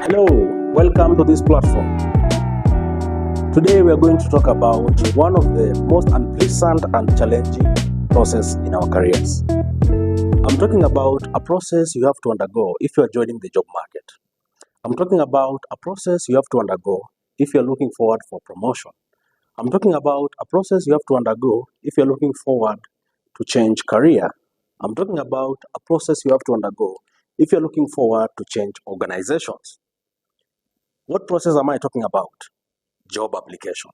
Hello, welcome to this platform. Today we are going to talk about one of the most unpleasant and challenging process in our careers. I'm talking about a process you have to undergo if you are joining the job market. I'm talking about a process you have to undergo if you're looking forward for promotion. I'm talking about a process you have to undergo if you're looking forward to change career. I'm talking about a process you have to undergo if you're looking forward to change organizations. What process am I talking about? Job application.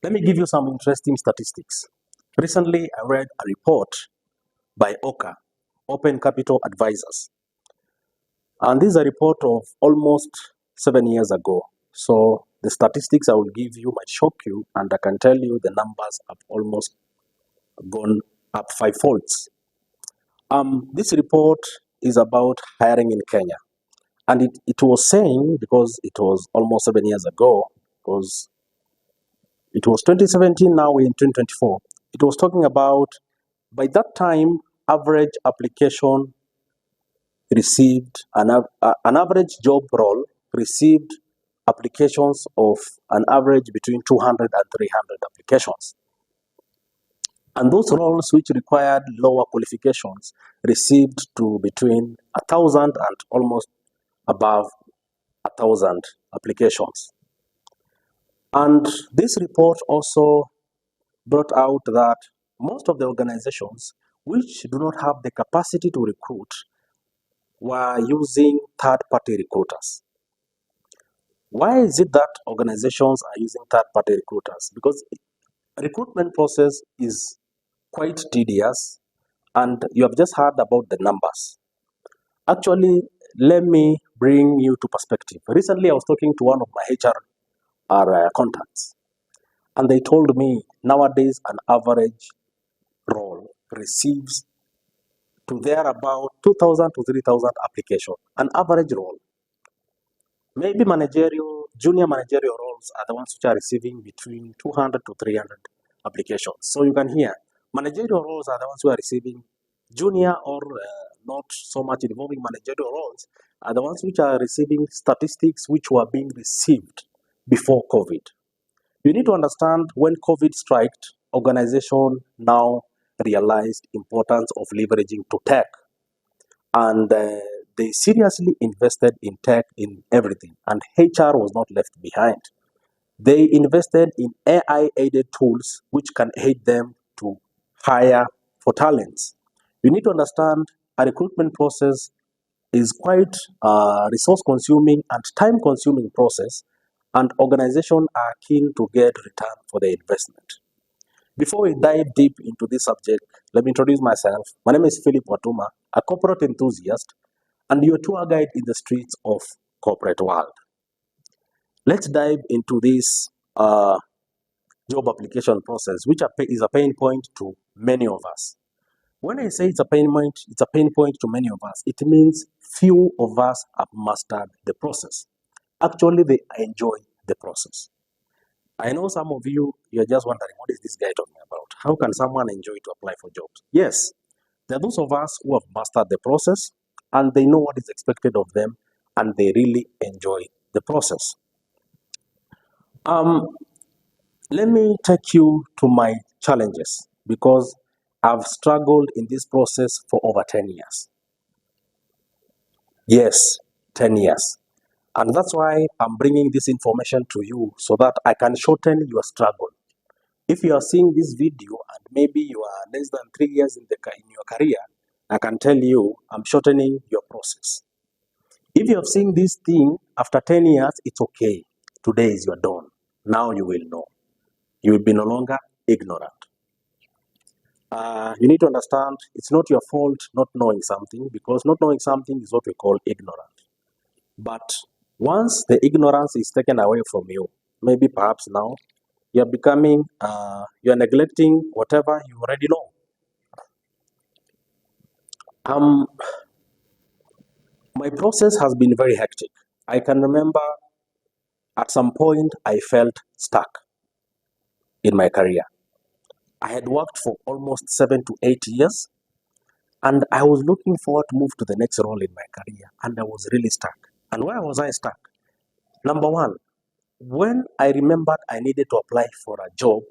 Let me give you some interesting statistics. Recently, I read a report by OCA, Open Capital Advisors. And this is a report of almost 7 years ago. So the statistics I will give you might shock you, and I can tell you the numbers have almost gone up fivefolds. This report is about hiring in Kenya. And it was saying, because it was almost 7 years ago, because it was 2017, now we're in 2024. It was talking about, by that time, average application received, an average job role received applications of an average between 200 and 300 applications. And those roles which required lower qualifications received to between 1,000 and almost above 1,000 applications. And this report also brought out that most of the organizations which do not have the capacity to recruit were using third-party recruiters. Why is it that organizations are using third-party recruiters? Because recruitment process is quite tedious, and you have just heard about the numbers. Actually, let me bring you to perspective. Recently, I was talking to one of my HR contacts, and they told me nowadays an average role receives to there about 2,000 to 3,000 applications, an average role. Maybe junior managerial roles are the ones which are receiving between 200 to 300 applications. So you can hear, managerial roles are the ones who are receiving junior or not so much involving managerial roles are the ones which are receiving statistics which were being received before COVID. You need to understand when COVID struck, organization now realized importance of leveraging to tech, and they seriously invested in tech in everything, and HR was not left behind. They invested in AI-aided tools which can aid them to hire for talents. You need to understand a recruitment process is quite resource-consuming and time-consuming process, and organizations are keen to get return for their investment. Before we dive deep into this subject, let me introduce myself. My name is Philip Watuma, a corporate enthusiast and your tour guide in the streets of corporate world. Let's dive into this job application process, which is a pain point to many of us. When I say it's a pain point to many of us, it means few of us have mastered the process. Actually, they enjoy the process. I know some of you, you're just wondering, what is this guy talking about? How can someone enjoy to apply for jobs? Yes, there are those of us who have mastered the process, and they know what is expected of them, and they really enjoy the process. Let me take you to my challenges, because I've struggled in this process for over 10 years. Yes, 10 years. And that's why I'm bringing this information to you, so that I can shorten your struggle. If you are seeing this video and maybe you are less than 3 years in your career, I can tell you I'm shortening your process. If you have seen this thing after 10 years, it's okay. Today is your dawn. Now you will know. You will be no longer ignorant. You need to understand it's not your fault not knowing something, because not knowing something is what we call ignorant. But once the ignorance is taken away from you, maybe perhaps now, you're neglecting whatever you already know. My process has been very hectic. I can remember at some point I felt stuck in my career. I had worked for almost 7 to 8 years, and I was looking forward to move to the next role in my career, and I was really stuck. And where was I stuck? Number one, when I remembered I needed to apply for a job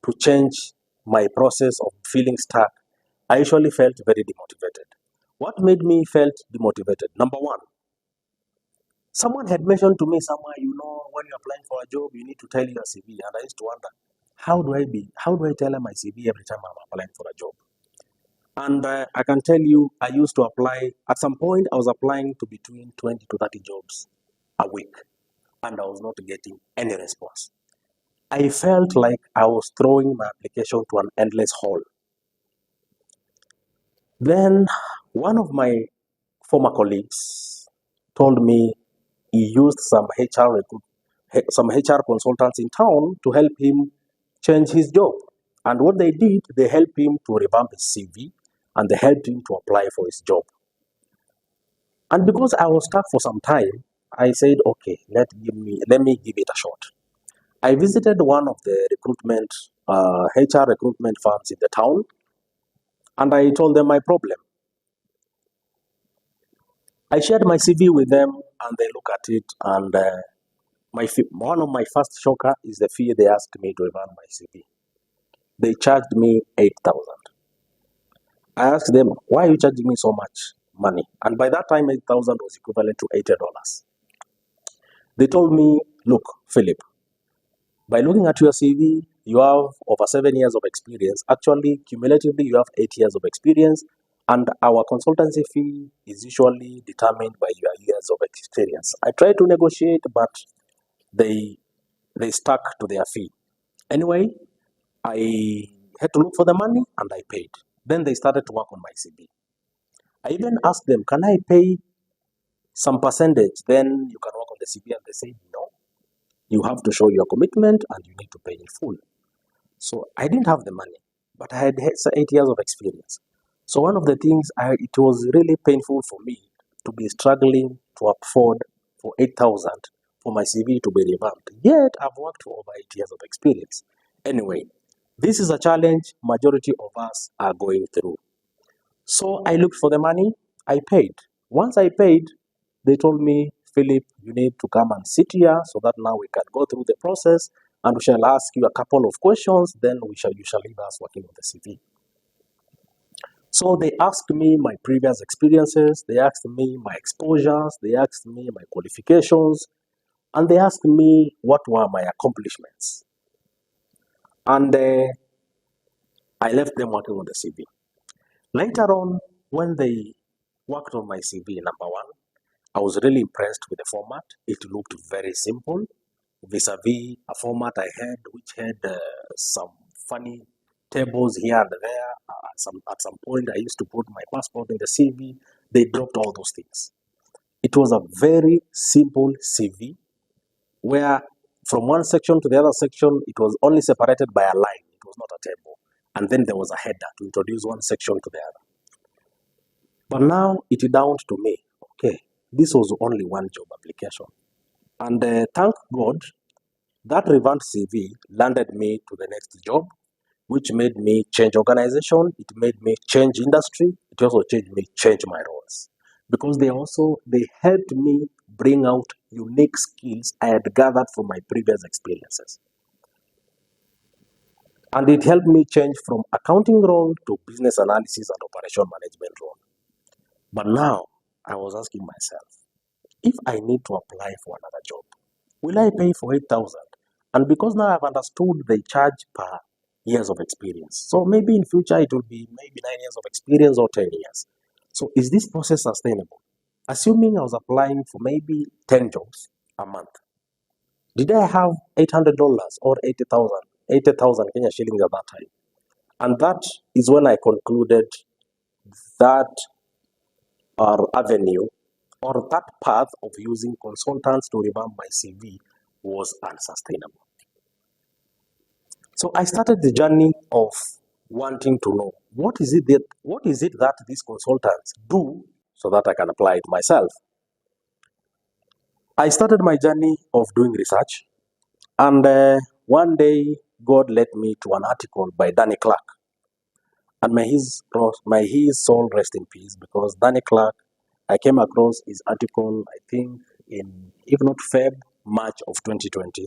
to change my process of feeling stuck, I usually felt very demotivated. What made me felt demotivated? Number one, someone had mentioned to me somewhere, when you're applying for a job, you need to tell your CV. And I used to wonder, how do I tell my CV every time I'm applying for a job? And I can tell you, I used to apply, at some point, I was applying to between 20 to 30 jobs a week, and I was not getting any response. I felt like I was throwing my application to an endless hole. Then one of my former colleagues told me he used some HR consultants in town to help him change his job. And what they did, they helped him to revamp his CV and they helped him to apply for his job. And because I was stuck for some time, I said, okay, let me give it a shot. I visited one of the HR recruitment firms in the town, and I told them my problem. I shared my CV with them, and they look at it, and one of my first shocker is the fee they asked me to revamp my CV. They charged me 8,000. I asked them, why are you charging me so much money? And by that time, 8,000 was equivalent to $80. They told me, look, Philip, by looking at your CV, you have over 7 years of experience. Actually, cumulatively, you have 8 years of experience, and our consultancy fee is usually determined by your years of experience. I tried to negotiate, but they stuck to their fee. Anyway, I had to look for the money, and I paid. Then they started to work on my CV. I even asked them, can I pay some percentage? Then you can work on the CV, and they said, no. You have to show your commitment and you need to pay in full. So I didn't have the money, but I had 8 years of experience. So one of the things, it was really painful for me to be struggling to afford for 8,000 for my CV to be revamped. Yet I've worked for over 8 years of experience. Anyway, this is a challenge majority of us are going through. So I looked for the money, I paid. Once I paid, they told me, Philip, you need to come and sit here so that now we can go through the process and we shall ask you a couple of questions, then you shall leave us working on the CV. So they asked me my previous experiences, they asked me my exposures, they asked me my qualifications, and they asked me what were my accomplishments. And I left them working on the CV. Later on, when they worked on my CV, number one, I was really impressed with the format. It looked very simple, vis-a-vis a format I had, which had some funny tables here and there. At some point, I used to put my passport in the CV. They dropped all those things. It was a very simple CV where from one section to the other section, it was only separated by a line. It was not a table. And then there was a header to introduce one section to the other. But now it dawned to me, okay, this was only one job application. And thank God, that revamped CV landed me to the next job, which made me change organization. It made me change industry. It also change my roles. Because they helped me bring out unique skills I had gathered from my previous experiences. And it helped me change from accounting role to business analysis and operation management role. But now I was asking myself, if I need to apply for another job, will I pay for 8,000? And because now I've understood they charge per years of experience. So maybe in future it will be maybe 9 years of experience or 10 years. So is this process sustainable? Assuming I was applying for maybe 10 jobs a month, did I have $800 or 80,000 Kenya shillings at that time? And that is when I concluded that our avenue or that path of using consultants to revamp my CV was unsustainable. So I started the journey of wanting to know what is it that these consultants do so that I can apply it myself. I started my journey of doing research, and one day God led me to an article by Danny Clark. And may his soul rest in peace, because Danny Clark I came across his article, I think, in, if not March of 2020.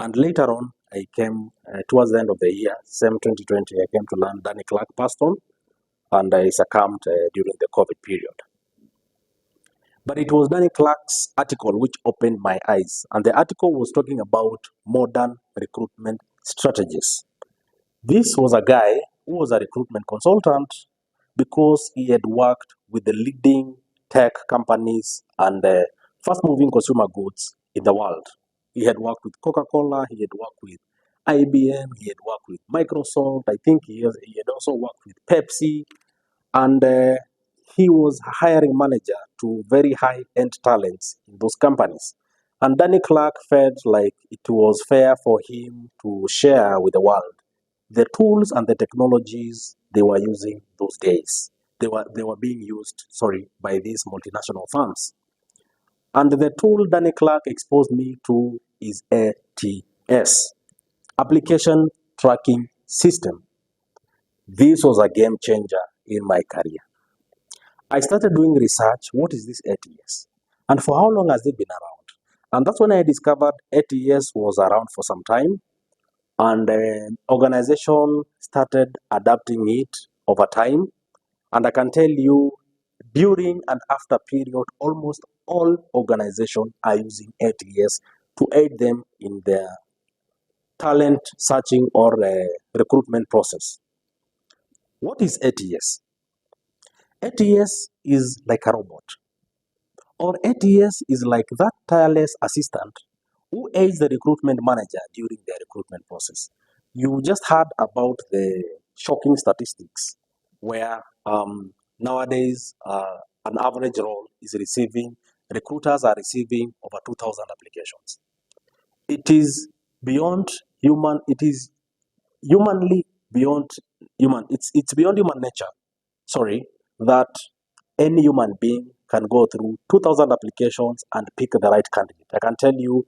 And later on, I came, towards the end of the year, same 2020, I came to learn Danny Clark passed on, and I succumbed during the COVID period. But it was Danny Clark's article which opened my eyes. And the article was talking about modern recruitment strategies. This was a guy who was a recruitment consultant because he had worked with the leading tech companies and fast-moving consumer goods in the world. He had worked with Coca-Cola, he had worked with IBM, he had worked with Microsoft, I think he had also worked with Pepsi, and he was a hiring manager to very high-end talents in those companies. And Danny Clark felt like it was fair for him to share with the world the tools and the technologies they were using those days. They were being used, by these multinational firms. And the tool Danny Clark exposed me to is ATS, Application Tracking System. This was a game changer in my career. I started doing research. What is this ATS? And for how long has it been around? And that's when I discovered ATS was around for some time. And the organization started adapting it over time. And I can tell you, during and after period, almost all organizations are using ATS to aid them in their talent searching or recruitment process. What is ATS? ATS is like a robot, or ATS is like that tireless assistant who aids the recruitment manager during the recruitment process. You just heard about the shocking statistics where nowadays an average role is recruiters are receiving over 2,000 applications. It is beyond human, it is humanly beyond human, it's beyond human nature, that any human being can go through 2,000 applications and pick the right candidate. I can tell you,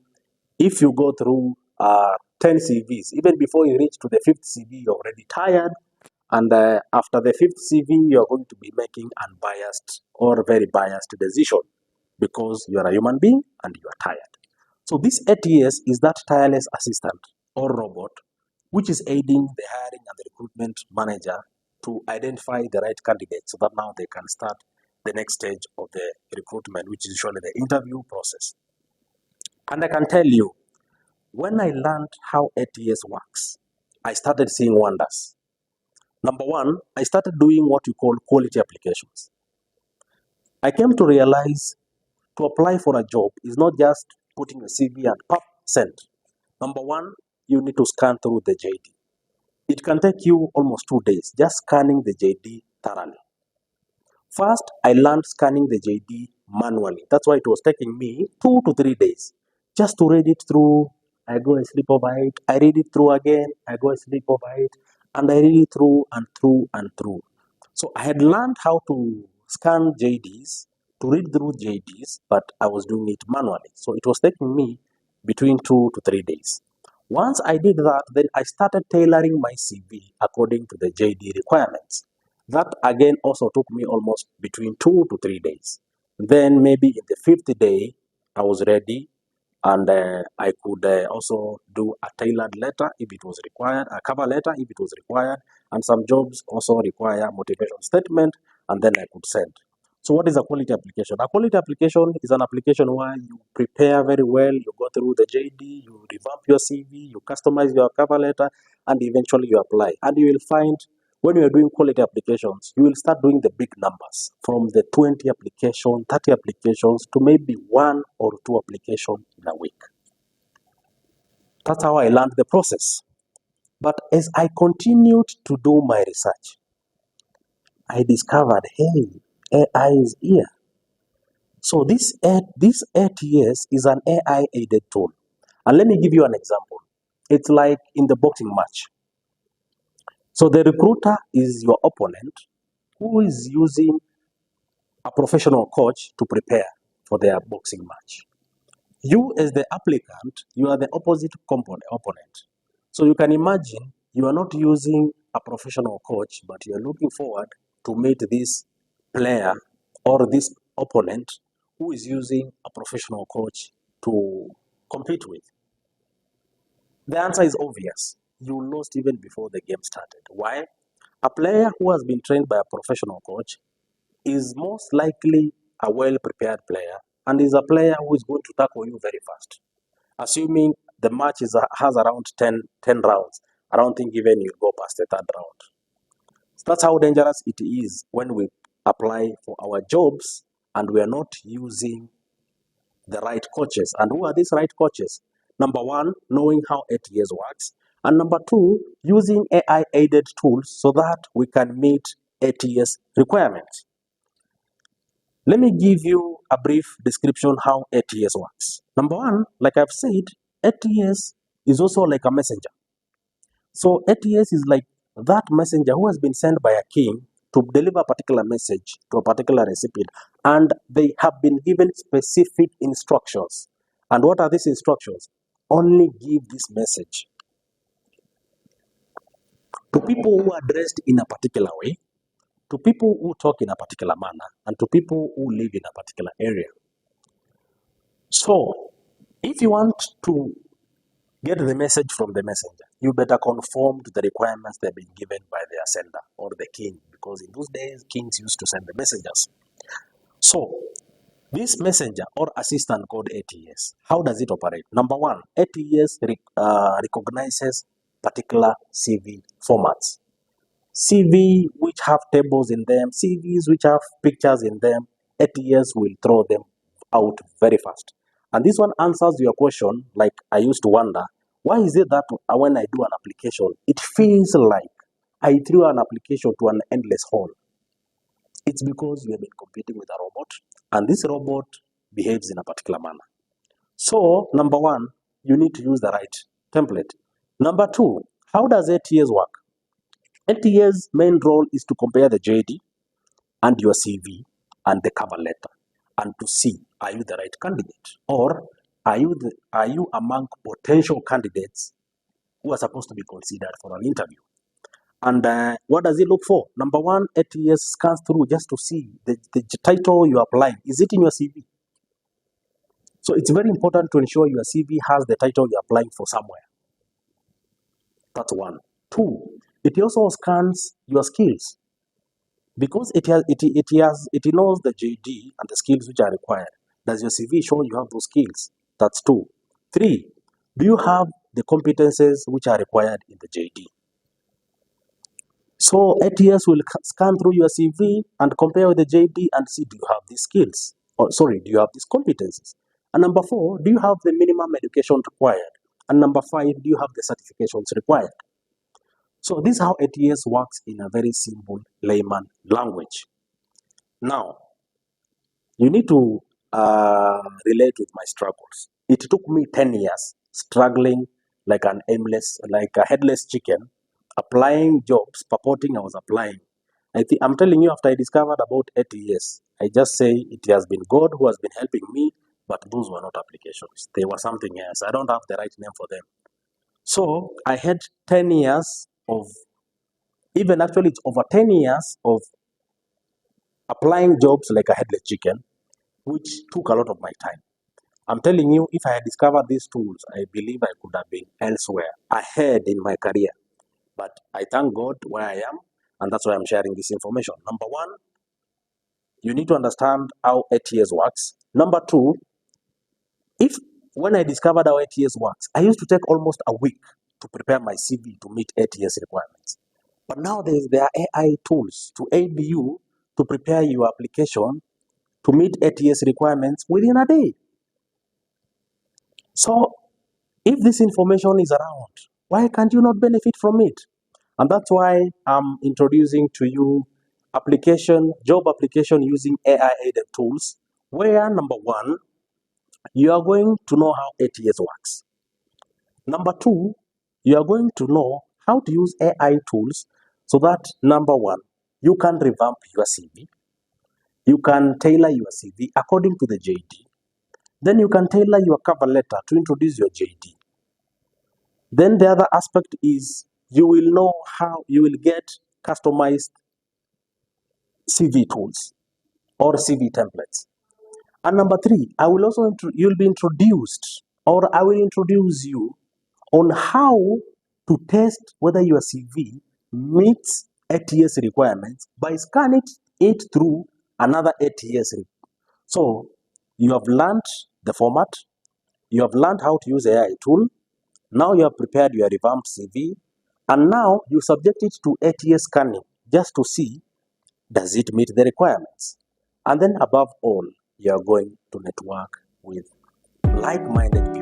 if you go through 10 CVs, even before you reach to the 5th CV, you're already tired. And after the 5th CV, you're going to be making unbiased or very biased decision because you are a human being and you are tired. So this ATS is that tireless assistant or robot which is aiding the hiring and the recruitment manager to identify the right candidate so that now they can start the next stage of the recruitment, which is usually the interview process. And I can tell you, when I learned how ATS works, I started seeing wonders. Number one, I started doing what you call quality applications. I came to realize to apply for a job is not just putting a CV and pop, send. Number one, you need to scan through the JD. It can take you almost 2 days just scanning the JD thoroughly. First, I learned scanning the JD manually. That's why it was taking me 2 to 3 days just to read it through. I go and sleep over it. I read it through again. I go and sleep over it. And I read it through and through and through. So I had learned how to scan JDs, to read through JDs, but I was doing it manually. So it was taking me between 2 to 3 days. Once I did that, then I started tailoring my CV according to the JD requirements. That again also took me almost between 2 to 3 days. Then maybe in the 5th day, I was ready, and I could also do a tailored letter if it was required, a cover letter if it was required, and some jobs also require motivation statement, and then I could send. So what is a quality application? A quality application is an application where you prepare very well, you go through the JD, you revamp your CV, you customize your cover letter, and eventually you apply. And you will find when you are doing quality applications, you will start doing the big numbers from the 20 applications, 30 applications to maybe 1 or 2 applications in a week. That's how I learned the process. But as I continued to do my research, I discovered, hey, AI is here. So this ATS is an AI-aided tool. And let me give you an example. It's like in the boxing match. So the recruiter is your opponent who is using a professional coach to prepare for their boxing match. You as the applicant, you are the opposite opponent. So you can imagine you are not using a professional coach, but you are looking forward to meet this player or this opponent who is using a professional coach to compete with? The answer is obvious. You lost even before the game started. Why? A player who has been trained by a professional coach is most likely a well-prepared player and is a player who is going to tackle you very fast. Assuming the match has around 10 rounds, I don't think even you go past the third round. So that's how dangerous it is when we apply for our jobs and we are not using the right coaches. And who are these right coaches? Number one, knowing how ATS works. And number two, using AI-aided tools so that we can meet ATS requirements. Let me give you a brief description how ATS works. Number one, like I've said, ATS is also like a messenger. So ATS is like that messenger who has been sent by a king to deliver a particular message to a particular recipient, and they have been given specific instructions. And what are these instructions? Only give this message to people who are dressed in a particular way, to people who talk in a particular manner, and to people who live in a particular area. So, if you want to get the message from the messenger, you better conform to the requirements that have been given by their sender or the king, because in those days, kings used to send the messengers. So, this messenger or assistant called ATS, how does it operate? Number one, ATS recognizes particular CV formats. CV which have tables in them, CVs which have pictures in them, ATS will throw them out very fast. And this one answers your question, like I used to wonder, why is it that when I do an application, it feels like I threw an application to an endless hole? It's because you have been competing with a robot, and this robot behaves in a particular manner. So, number one, you need to use the right template. Number two, how does ATS work? ATS' main role is to compare the JD and your CV and the cover letter, and to see, are you the right candidate, or are you among potential candidates who are supposed to be considered for an interview? And what does it look for? Number one, ATS scans through just to see the title you are applying. Is it in your CV? So it's very important to ensure your CV has the title you're applying for somewhere. That's one. Two, it also scans your skills, because it knows the JD and the skills which are required. Does your CV show you have those skills? That's two. Three, do you have the competences which are required in the JD? So ATS will scan through your CV and compare with the JD and see, do you have these skills? Or sorry, do you have these competences? And number four, do you have the minimum education required? And number five, do you have the certifications required? So this is how ATS works in a very simple layman language. Now, you need to relate with my struggles. It took me 10 years struggling like a headless chicken, applying jobs, purporting I was applying. I'm telling you, after I discovered about ATS, I just say it has been God who has been helping me, but those were not applications. They were something else. I don't have the right name for them. So I had 10 years of, even actually it's over 10 years of applying jobs like a headless chicken, which took a lot of my time. I'm telling you, if I had discovered these tools, I believe I could have been elsewhere, ahead in my career. But I thank God where I am, and that's why I'm sharing this information. Number one, you need to understand how ATS works. Number two, when I discovered how ATS works, I used to take almost a week to prepare my CV to meet ATS requirements. But now there are AI tools to aid you to prepare your application to meet ATS requirements within a day. So, if this information is around, why can't you not benefit from it? And that's why I'm introducing to you job application using AI-aided tools, where number one, you are going to know how ATS works. Number two, you are going to know how to use AI tools so that, number one, you can revamp your CV. You can tailor your CV according to the JD. Then you can tailor your cover letter to introduce your JD. Then the other aspect is you will know how you will get customized CV tools or CV templates. And number three, you'll be introduced, or I will introduce you on how to test whether your CV meets ATS requirements by scanning it through another ATS. So you have learned the format, you have learned how to use AI tool, now you have prepared your revamped CV, and now you subject it to ATS scanning just to see, does it meet the requirements? And then above all, you are going to network with like-minded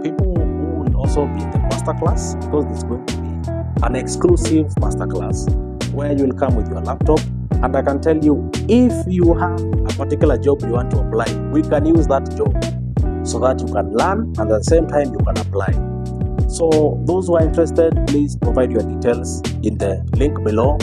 people who will also be in the masterclass, because it's going to be an exclusive masterclass where you will come with your laptop, and I can tell you, if you have a particular job you want to apply, we can use that job so that you can learn and at the same time you can apply. So those who are interested, please provide your details in the link below,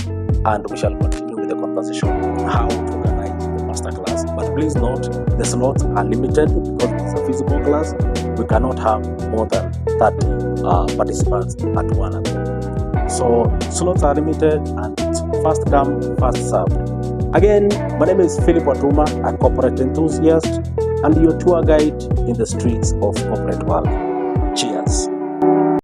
and we shall continue with the conversation on how to organize the masterclass. But please note, the slots are limited because it's a physical class. We cannot have more than 30 participants at one time. So slots are limited, and it's first come, first served. Again, my name is Philip Watuma, a corporate enthusiast and your tour guide in the streets of corporate world. Cheers.